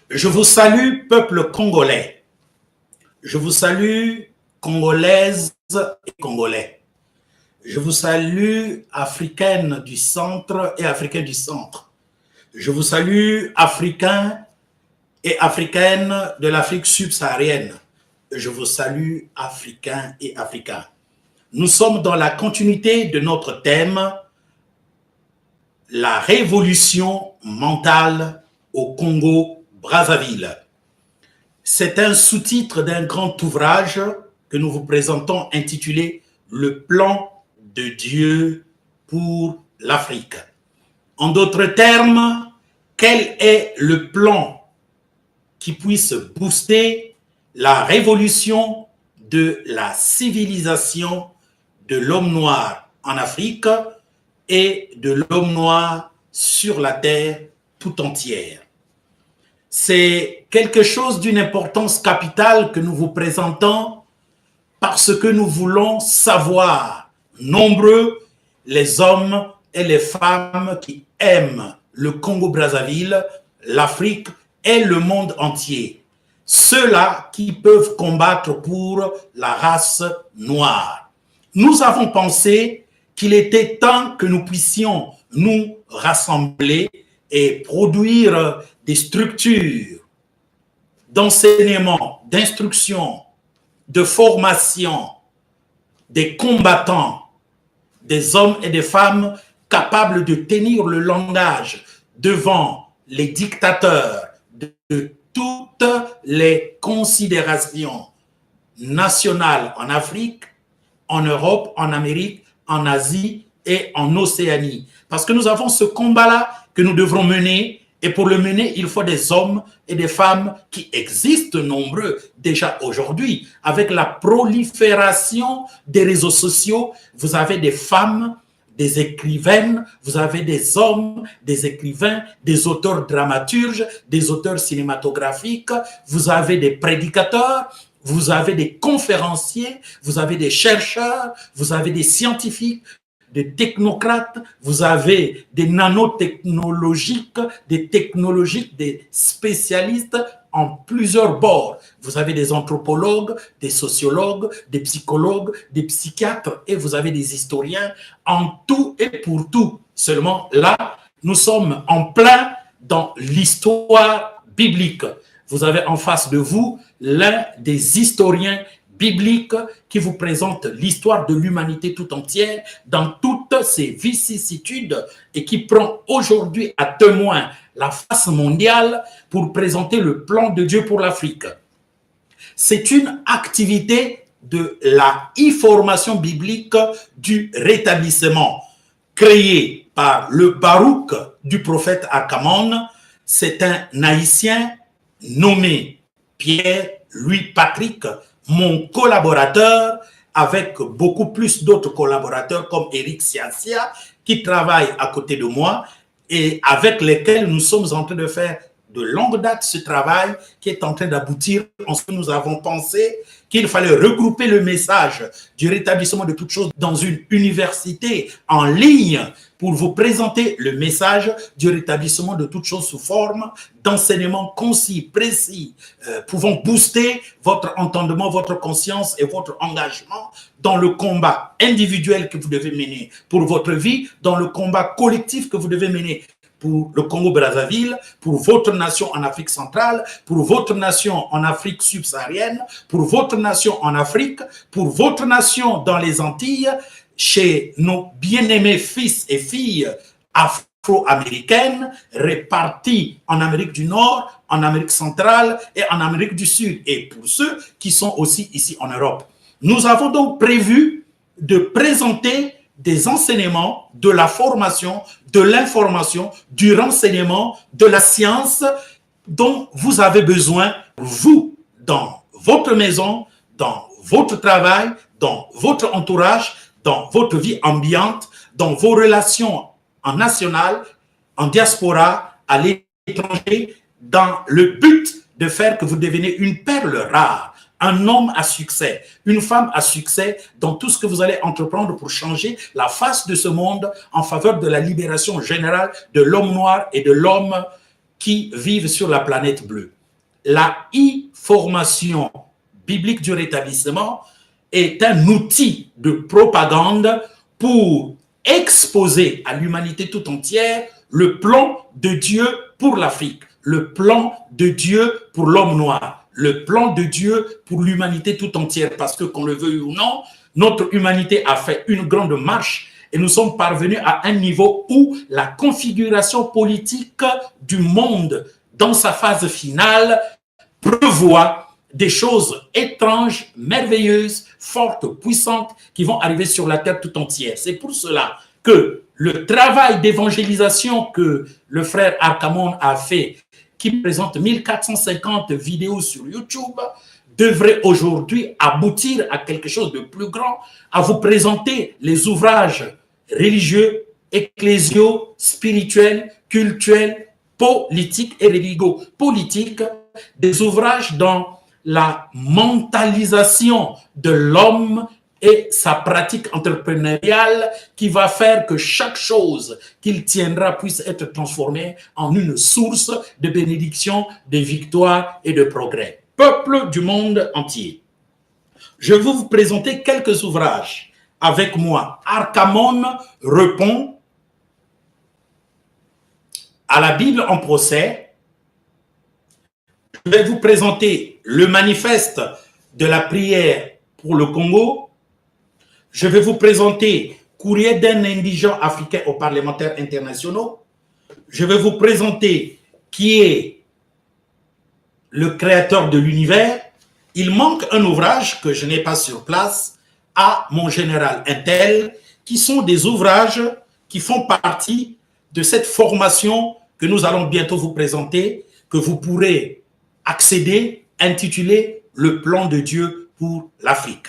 Je vous salue, peuple congolais. Je vous salue, congolaises et congolais. Je vous salue, africaines du centre et africains du centre. Je vous salue, africains et africaines de l'Afrique subsaharienne. Je vous salue, africains et africains. Nous sommes dans la continuité de notre thème, la révolution mentale au Congo-Brazzaville. C'est un sous-titre d'un grand ouvrage que nous vous présentons intitulé « Le plan de Dieu pour l'Afrique ». En d'autres termes, quel est le plan qui puisse booster la révolution de la civilisation de l'homme noir en Afrique et de l'homme noir sur la terre tout entière. C'est quelque chose d'une importance capitale que nous vous présentons parce que nous voulons savoir, nombreux les hommes et les femmes qui aiment le Congo-Brazzaville, l'Afrique et le monde entier. Ceux-là qui peuvent combattre pour la race noire. Nous avons pensé qu'il était temps que nous puissions nous rassembler et produire des structures d'enseignement, d'instruction, de formation, des combattants, des hommes et des femmes capables de tenir le langage devant les dictateurs de toutes les considérations nationales en Afrique, en Europe, en Amérique, en Asie et en Océanie. Parce que nous avons ce combat-là que nous devrons mener. Et pour le mener, il faut des hommes et des femmes qui existent nombreux déjà aujourd'hui. Avec la prolifération des réseaux sociaux, vous avez des femmes, des écrivaines, vous avez des hommes, des écrivains, des auteurs dramaturges, des auteurs cinématographiques, vous avez des prédicateurs, vous avez des conférenciers, vous avez des chercheurs, vous avez des scientifiques, des technocrates, vous avez des nanotechnologiques, des technologiques, des spécialistes en plusieurs bords. Vous avez des anthropologues, des sociologues, des psychologues, des psychiatres et vous avez des historiens en tout et pour tout. Seulement là, nous sommes en plein dans l'histoire biblique. Vous avez en face de vous l'un des historiens biblique qui vous présente l'histoire de l'humanité tout entière dans toutes ses vicissitudes et qui prend aujourd'hui à témoin la face mondiale pour présenter le plan de Dieu pour l'Afrique. C'est une activité de la e-formation biblique du rétablissement créée par le Barouk du prophète Akamon. C'est un Haïtien nommé Pierre-Louis Patrick, mon collaborateur, avec beaucoup plus d'autres collaborateurs comme Eric Siasia, qui travaillent à côté de moi et avec lesquels nous sommes en train de faire de longue date ce travail qui est en train d'aboutir en ce que nous avons pensé qu'il fallait regrouper le message du rétablissement de toutes choses dans une université en ligne pour vous présenter le message du rétablissement de toutes choses sous forme d'enseignement concis, précis, pouvant booster votre entendement, votre conscience et votre engagement dans le combat individuel que vous devez mener pour votre vie, dans le combat collectif que vous devez mener pour le Congo-Brazzaville, pour votre nation en Afrique centrale, pour votre nation en Afrique subsaharienne, pour votre nation en Afrique, pour votre nation dans les Antilles, chez nos bien-aimés fils et filles afro-américaines répartis en Amérique du Nord, en Amérique centrale et en Amérique du Sud, et pour ceux qui sont aussi ici en Europe. Nous avons donc prévu de présenter des enseignements, de la formation, de l'information, du renseignement, de la science dont vous avez besoin, vous, dans votre maison, dans votre travail, dans votre entourage, dans votre vie ambiante, dans vos relations en national, en diaspora, à l'étranger, dans le but de faire que vous deveniez une perle rare, un homme à succès, une femme à succès dans tout ce que vous allez entreprendre pour changer la face de ce monde en faveur de la libération générale de l'homme noir et de l'homme qui vivent sur la planète bleue. la e-formation biblique du rétablissement est un outil de propagande pour exposer à l'humanité tout entière le plan de Dieu pour l'Afrique, le plan de Dieu pour l'homme noir, le plan de Dieu pour l'humanité tout entière. Parce que, qu'on le veuille ou non, notre humanité a fait une grande marche et nous sommes parvenus à un niveau où la configuration politique du monde dans sa phase finale prévoit des choses étranges, merveilleuses, fortes, puissantes qui vont arriver sur la terre tout entière. C'est pour cela que le travail d'évangélisation que le frère Arcamon a fait, qui présente 1450 vidéos sur YouTube, devrait aujourd'hui aboutir à quelque chose de plus grand, à vous présenter les ouvrages religieux, ecclésiaux, spirituels, cultuels, politiques et religieux. Politiques, des ouvrages dans la mentalisation de l'homme et sa pratique entrepreneuriale qui va faire que chaque chose qu'il tiendra puisse être transformée en une source de bénédiction, de victoire et de progrès. Peuple du monde entier, je vais vous présenter quelques ouvrages avec moi. Arcamon répond à la Bible en procès. Je vais vous présenter le manifeste de la prière pour le Congo. Je vais vous présenter Courrier d'un indigent africain aux parlementaires internationaux. Je vais vous présenter qui est le créateur de l'univers. Il manque un ouvrage que je n'ai pas sur place, à mon général Intel, qui sont des ouvrages qui font partie de cette formation que nous allons bientôt vous présenter, que vous pourrez accéder, intitulé « Le plan de Dieu pour l'Afrique ».